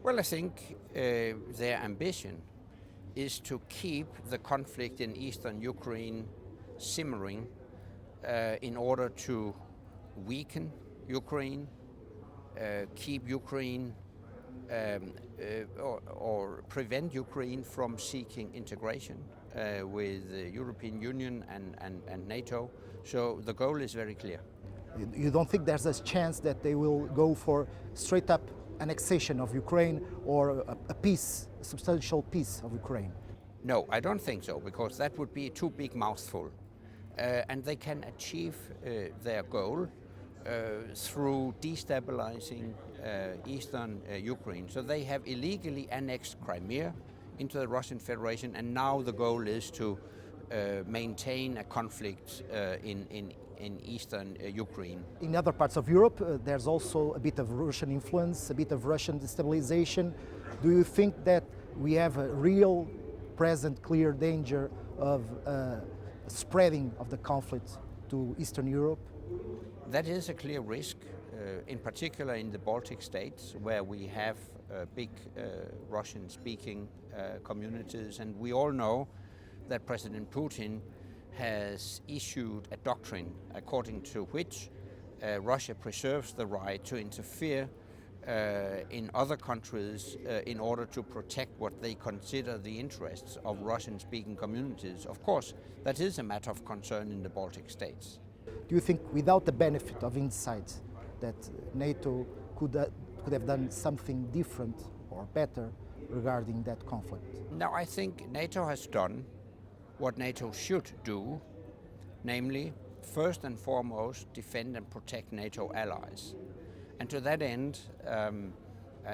Well, I think their ambition is to keep the conflict in eastern Ukraine simmering in order to weaken Ukraine, keep Ukraine or prevent Ukraine from seeking integration with the European Union and NATO. So the goal is very clear. You don't think there's a chance that they will go for straight up annexation of Ukraine or a peace, a substantial peace of Ukraine? No, I don't think so, because that would be too big mouthful. And they can achieve their goal through destabilizing eastern Ukraine. So they have illegally annexed Crimea into the Russian Federation, and now the goal is to maintain a conflict in eastern Ukraine. In other parts of Europe, there's also a bit of Russian influence, a bit of Russian destabilization. Do you think that we have a real, present, clear danger of spreading of the conflict to Eastern Europe? That is a clear risk, in particular in the Baltic states, where we have big Russian-speaking communities, and we all know that President Putin has issued a doctrine according to which Russia preserves the right to interfere in other countries in order to protect what they consider the interests of Russian-speaking communities. Of course, that is a matter of concern in the Baltic states. Do you think, without the benefit of insight, that NATO could have done something different or better regarding that conflict? Now, I think NATO has done what NATO should do, namely, first and foremost, defend and protect NATO allies. And to that end,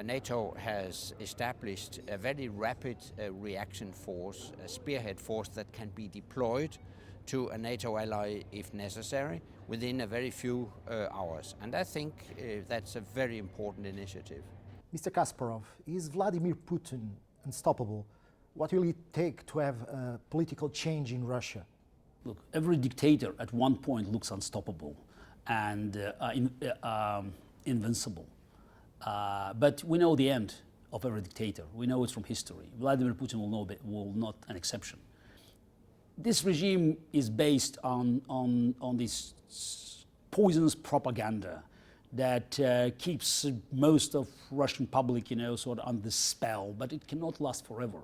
NATO has established a very rapid reaction force, a spearhead force that can be deployed to a NATO ally if necessary within a very few hours. And I think that's a very important initiative. Mr. Kasparov, is Vladimir Putin unstoppable? What will it take to have a political change in Russia? Look, every dictator at one point looks unstoppable and invincible. But we know the end of every dictator. We know it from history. Vladimir Putin will not an exception. This regime is based on this poisonous propaganda that keeps most of Russian public, sort of under the spell, but it cannot last forever.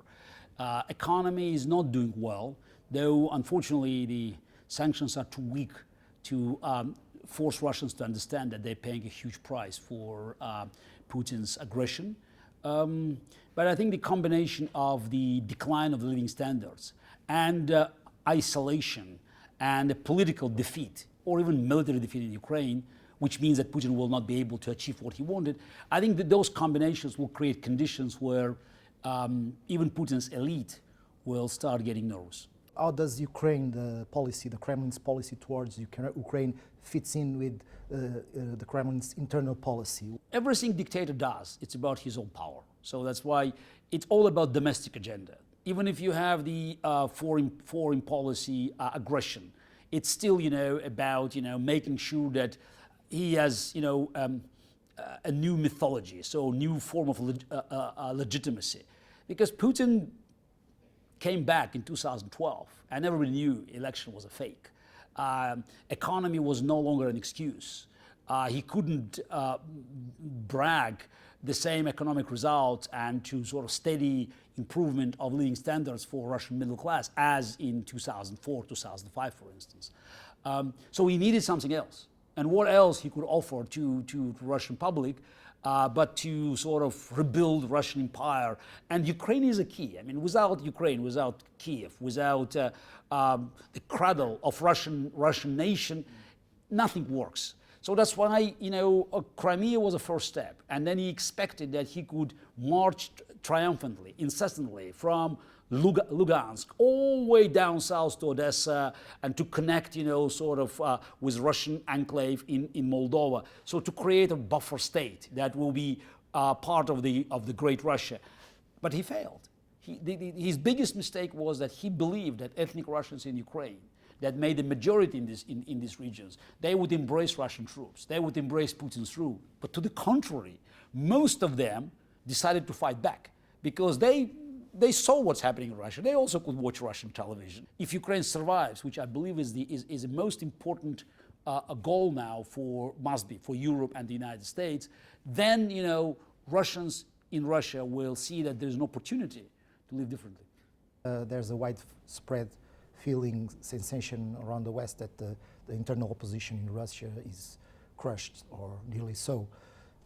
Economy is not doing well, though unfortunately the sanctions are too weak to force Russians to understand that they're paying a huge price for Putin's aggression. But I think the combination of the decline of the living standards and isolation and a political defeat, or even military defeat in Ukraine, which means that Putin will not be able to achieve what he wanted, I think that those combinations will create conditions where even Putin's elite will start getting nervous. How does Ukraine, the Kremlin's policy towards Ukraine, fits in with the Kremlin's internal policy? Everything dictator does, it's about his own power. So that's why it's all about domestic agenda. Even if you have the foreign policy aggression, it's still, about, making sure that he has, a new mythology, so a new form of legitimacy. Because Putin came back in 2012 and everybody knew election was a fake. Economy was no longer an excuse. He couldn't brag the same economic results and to sort of steady improvement of living standards for Russian middle class as in 2004, 2005, for instance. So he needed something else. And what else he could offer to Russian public but to sort of rebuild Russian empire. And Ukraine is a key. I mean, without Ukraine, without Kiev, without the cradle of Russian nation, nothing works. So that's why, Crimea was a first step. And then he expected that he could march triumphantly, incessantly, from Lugansk all the way down south to Odessa and to connect, with Russian enclave in Moldova. So to create a buffer state that will be part of the great Russia. But he failed. His biggest mistake was that he believed that ethnic Russians in Ukraine that made the majority in these regions, they would embrace Russian troops. They would embrace Putin's rule. But to the contrary, most of them decided to fight back because they saw what's happening in Russia. They also could watch Russian television. If Ukraine survives, which I believe is the most important a goal now must be for Europe and the United States, then Russians in Russia will see that there's an opportunity to live differently. There's a widespread feeling, sensation around the West that the internal opposition in Russia is crushed or nearly so.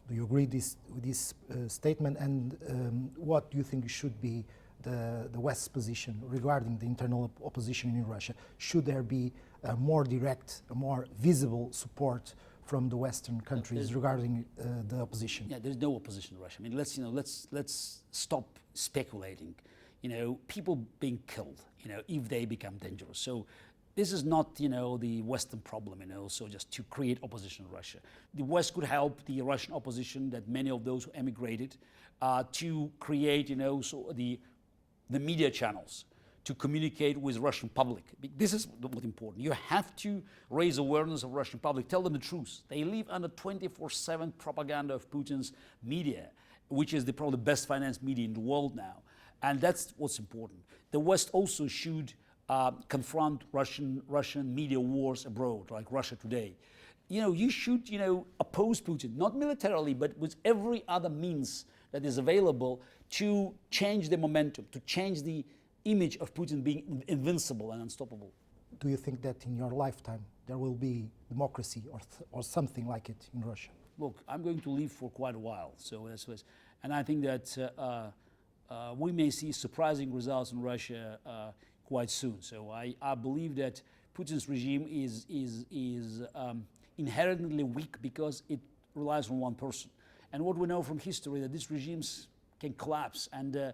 Do you agree with this statement, and what do you think should be the West's position regarding the internal opposition in Russia? Should there be a more direct, a more visible support from the Western countries regarding the opposition? Yeah, there's no opposition in Russia. I mean, let's stop speculating. People being killed, if they become dangerous. So this is not, the Western problem, so just to create opposition in Russia. The West could help the Russian opposition, that many of those who emigrated, to create, so the media channels to communicate with Russian public. This is what's important. You have to raise awareness of Russian public, tell them the truth. They live under 24/7 propaganda of Putin's media, which is probably the best financed media in the world now. And that's what's important. The West also should confront Russian media wars abroad, like Russia Today. You should, oppose Putin, not militarily, but with every other means that is available to change the momentum, to change the image of Putin being invincible and unstoppable. Do you think that in your lifetime there will be democracy or something like it in Russia? Look, I'm going to live for quite a while, and I think that we may see surprising results in Russia quite soon. So I believe that Putin's regime is inherently weak because it relies on one person. And what we know from history that these regimes can collapse, and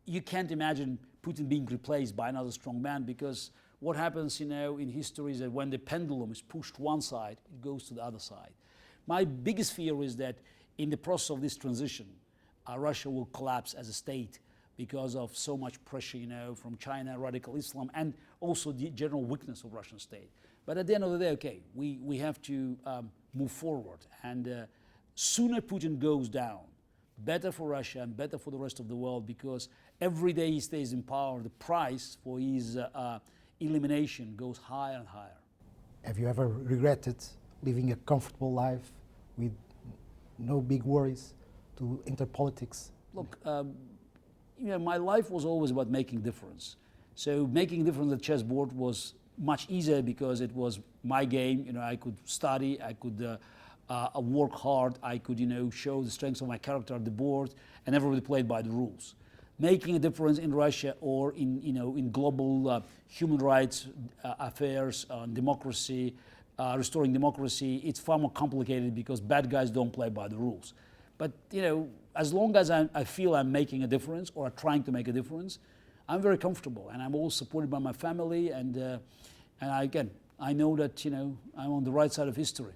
you can't imagine Putin being replaced by another strong man, because what happens, in history is that when the pendulum is pushed one side, it goes to the other side. My biggest fear is that in the process of this transition, Russia will collapse as a state because of so much pressure, from China, radical Islam, and also the general weakness of Russian state. But at the end of the day, okay, we have to move forward, and sooner Putin goes down, better for Russia and better for the rest of the world, because every day he stays in power, the price for his elimination goes higher and higher. Have you ever regretted living a comfortable life with no big worries to enter politics? Look, my life was always about making difference. So making difference at the chessboard was much easier because it was my game. I could study, I could work hard, I could, show the strengths of my character at the board, and everybody played by the rules. Making a difference in Russia or in global human rights affairs, democracy, restoring democracy, it's far more complicated because bad guys don't play by the rules. But as long as I feel I'm making a difference or trying to make a difference, I'm very comfortable, and I'm always supported by my family, and I know that I'm on the right side of history.